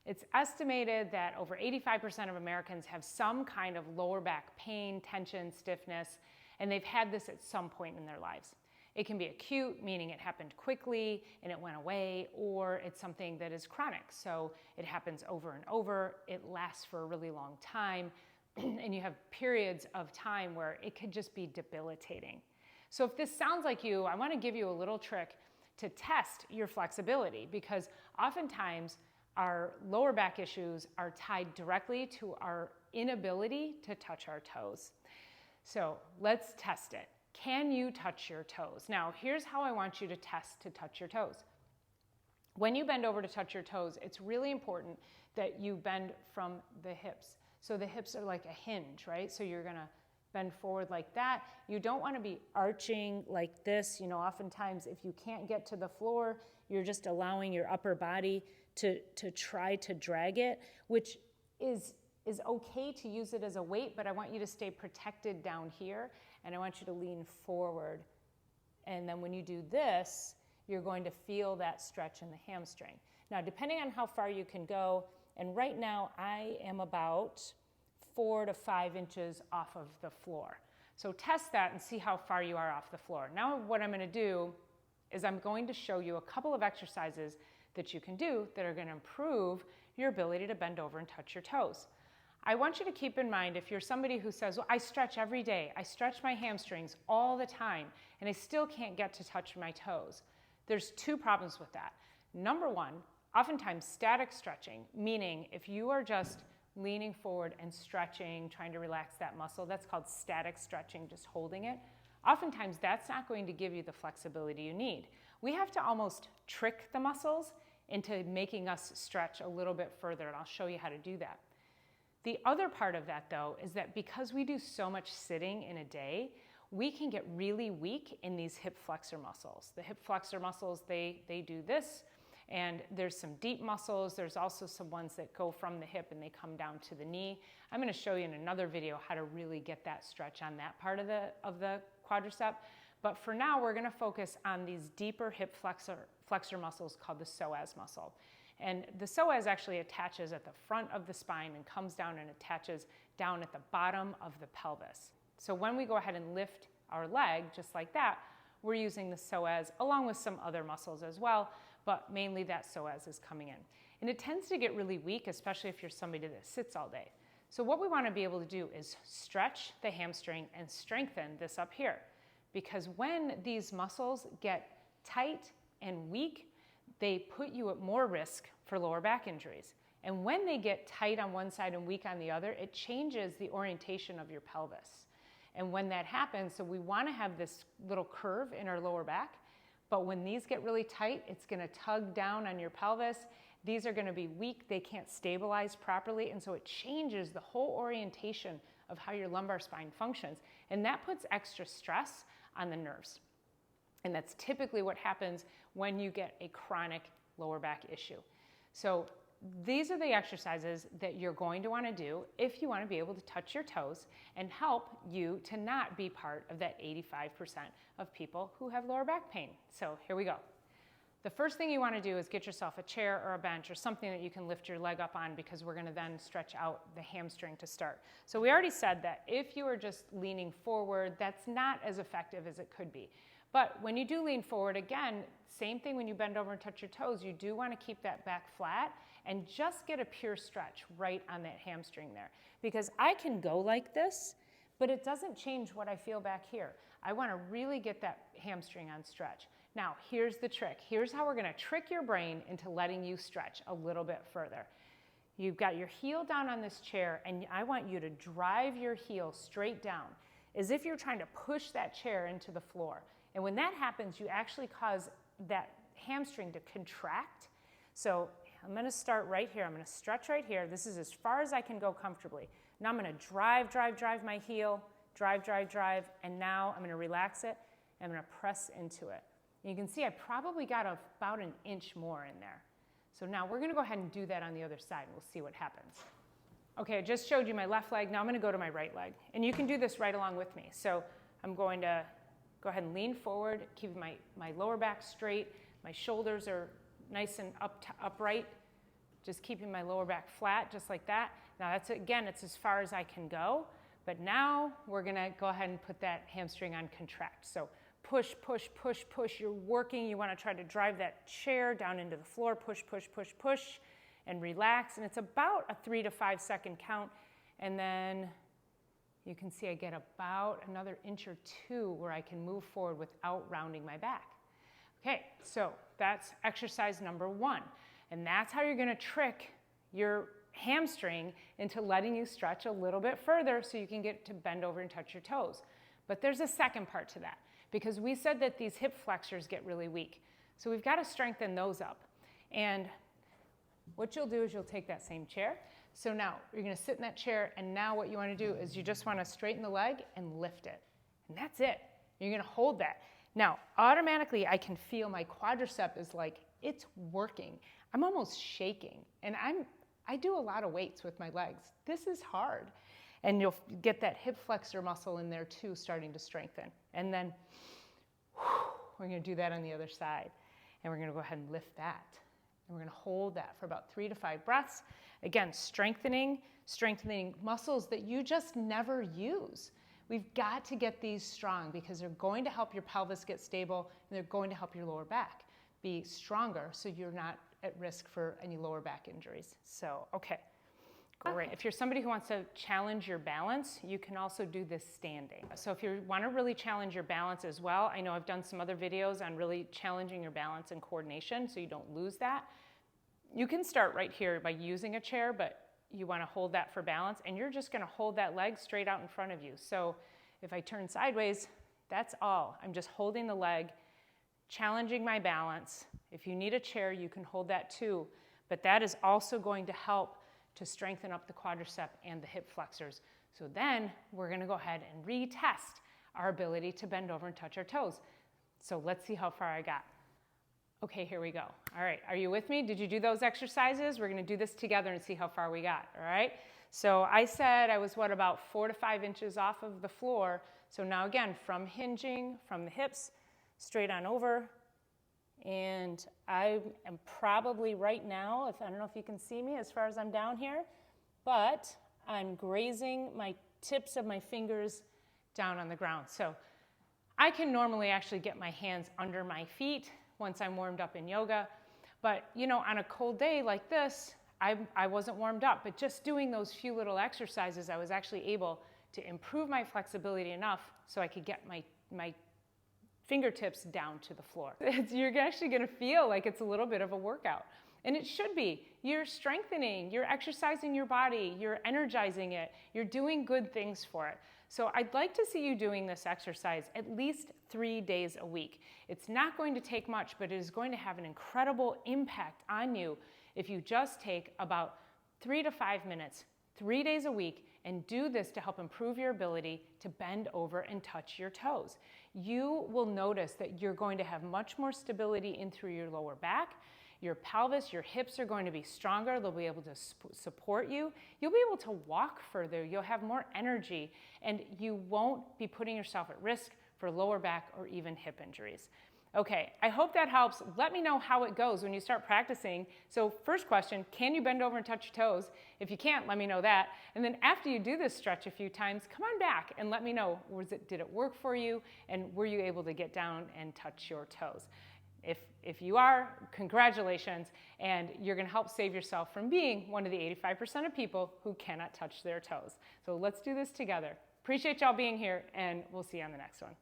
It's estimated that over 85% of Americans have some kind of lower back pain, tension, stiffness, and they've had this at some point in their lives. It can be acute, meaning it happened quickly and it went away, or it's something that is chronic. So it happens over and over, it lasts for a really long time, and you have periods of time where it could just be debilitating. So if this sounds like you, I want to give you a little trick to test your flexibility, because oftentimes our lower back issues are tied directly to our inability to touch our toes. So let's test it. Can you touch your toes? Now, here's how I want you to test to touch your toes. When you bend over to touch your toes, it's really important that you bend from the hips. So the hips are like a hinge, right? So you're gonna bend forward like that. You don't wanna be arching like this. You know, oftentimes if you can't get to the floor, you're just allowing your upper body to try to drag it, which is okay to use it as a weight, but I want you to stay protected down here, and I want you to lean forward. And then when you do this, you're going to feel that stretch in the hamstring. Now, depending on how far you can go, and right now I am about 4 to 5 inches off of the floor. So test that and see how far you are off the floor. Now what I'm gonna do is I'm going to show you a couple of exercises that you can do that are gonna improve your ability to bend over and touch your toes. I want you to keep in mind, if you're somebody who says, well, I stretch every day, I stretch my hamstrings all the time, and I still can't get to touch my toes. There's 2 problems with that. Number 1, oftentimes static stretching, meaning if you are just leaning forward and stretching, trying to relax that muscle, that's called static stretching, just holding it. Oftentimes that's not going to give you the flexibility you need. We have to almost trick the muscles into making us stretch a little bit further, and I'll show you how to do that. The other part of that, though, is that because we do so much sitting in a day, we can get really weak in these hip flexor muscles. The hip flexor muscles, they do this, and there's some deep muscles. There's also some ones that go from the hip and they come down to the knee. I'm gonna show you in another video how to really get that stretch on that part of the quadricep. But for now, we're gonna focus on these deeper hip flexor muscles called the psoas muscle. And the psoas actually attaches at the front of the spine and comes down and attaches down at the bottom of the pelvis. So when we go ahead and lift our leg, just like that, we're using the psoas along with some other muscles as well, but mainly that psoas is coming in. And it tends to get really weak, especially if you're somebody that sits all day. So what we want to be able to do is stretch the hamstring and strengthen this up here. Because when these muscles get tight and weak, they put you at more risk for lower back injuries. And when they get tight on one side and weak on the other, it changes the orientation of your pelvis. And when that happens, so we want to have this little curve in our lower back, but when these get really tight, it's going to tug down on your pelvis. These are going to be weak, they can't stabilize properly, and so it changes the whole orientation of how your lumbar spine functions. And that puts extra stress on the nerves. And that's typically what happens when you get a chronic lower back issue. So these are the exercises that you're going to want to do if you want to be able to touch your toes and help you to not be part of that 85% of people who have lower back pain. So here we go. The first thing you want to do is get yourself a chair or a bench or something that you can lift your leg up on, because we're going to then stretch out the hamstring to start. So we already said that if you are just leaning forward, that's not as effective as it could be. But when you do lean forward, again, same thing when you bend over and touch your toes, you do want to keep that back flat and just get a pure stretch right on that hamstring there. Because I can go like this, but it doesn't change what I feel back here. I want to really get that hamstring on stretch. Now, here's the trick. Here's how we're going to trick your brain into letting you stretch a little bit further. You've got your heel down on this chair, and I want you to drive your heel straight down, as if you're trying to push that chair into the floor. And when that happens, you actually cause that hamstring to contract. So I'm going to start right here. I'm going to stretch right here. This is as far as I can go comfortably. Now I'm going to drive my heel, drive, and now I'm going to relax it, and I'm going to press into it. And you can see I probably got about an inch more in there. So now we're going to go ahead and do that on the other side, and we'll see what happens. Okay, I just showed you my left leg. Now I'm going to go to my right leg. And you can do this right along with me. So I'm going to go ahead and lean forward, keep my lower back straight. My shoulders are nice and upright. just keeping my lower back flat, just like that. Now that's, again, it's as far as I can go, but now we're gonna go ahead and put that hamstring on contract. So push, push, push, push, you're working, you wanna try to drive that chair down into the floor, push, push, push, push, and relax, and it's about a 3 to 5 second count, and then you can see I get about another inch or two where I can move forward without rounding my back. Okay, so that's exercise number 1. And that's how you're gonna trick your hamstring into letting you stretch a little bit further so you can get to bend over and touch your toes. But there's a second part to that, because we said that these hip flexors get really weak. So we've got to strengthen those up. And what you'll do is you'll take that same chair. So now you're gonna sit in that chair, and now what you wanna do is you just wanna straighten the leg and lift it. And that's it. You're gonna hold that. Now, automatically I can feel my quadricep is like, it's working. I'm almost shaking. And I do a lot of weights with my legs. This is hard. And you'll get that hip flexor muscle in there too, starting to strengthen. And then we're gonna do that on the other side. And we're gonna go ahead and lift that. And we're gonna hold that for about 3 to 5 breaths. Again, strengthening muscles that you just never use. We've got to get these strong because they're going to help your pelvis get stable, and they're going to help your lower back be stronger so you're not at risk for any lower back injuries. So, okay, great. If you're somebody who wants to challenge your balance, you can also do this standing. So if you want to really challenge your balance as well, I know I've done some other videos on really challenging your balance and coordination so you don't lose that. You can start right here by using a chair, but you want to hold that for balance, and you're just going to hold that leg straight out in front of you. So if I turn sideways, that's all. I'm just holding the leg, challenging my balance. If you need a chair, you can hold that too, but that is also going to help to strengthen up the quadricep and the hip flexors. So then we're going to go ahead and retest our ability to bend over and touch our toes. So let's see how far I got. Okay, here we go. All right, are you with me? Did you do those exercises? We're gonna do this together and see how far we got, all right? So I said I was, about 4 to 5 inches off of the floor. So now again, from hinging, from the hips, straight on over. And I am probably right now, I don't know if you can see me as far as I'm down here, but I'm grazing my tips of my fingers down on the ground. So I can normally actually get my hands under my feet once I'm warmed up in yoga. But you know, on a cold day like this, I wasn't warmed up, but just doing those few little exercises, I was actually able to improve my flexibility enough so I could get my fingertips down to the floor. You're actually gonna feel like it's a little bit of a workout. And it should be. You're strengthening, you're exercising your body, you're energizing it, you're doing good things for it. So I'd like to see you doing this exercise at least 3 days a week. It's not going to take much, but it is going to have an incredible impact on you if you just take about 3 to 5 minutes, 3 days a week, and do this to help improve your ability to bend over and touch your toes. You will notice that you're going to have much more stability in through your lower back. Your pelvis, your hips are going to be stronger. They'll be able to support you. You'll be able to walk further. You'll have more energy, and you won't be putting yourself at risk for lower back or even hip injuries. Okay, I hope that helps. Let me know how it goes when you start practicing. So first question, can you bend over and touch your toes? If you can't, let me know that. And then after you do this stretch a few times, come on back and let me know, did it work for you? And were you able to get down and touch your toes? If you are, congratulations, and you're gonna help save yourself from being one of the 85% of people who cannot touch their toes. So let's do this together. Appreciate y'all being here, and we'll see you on the next one.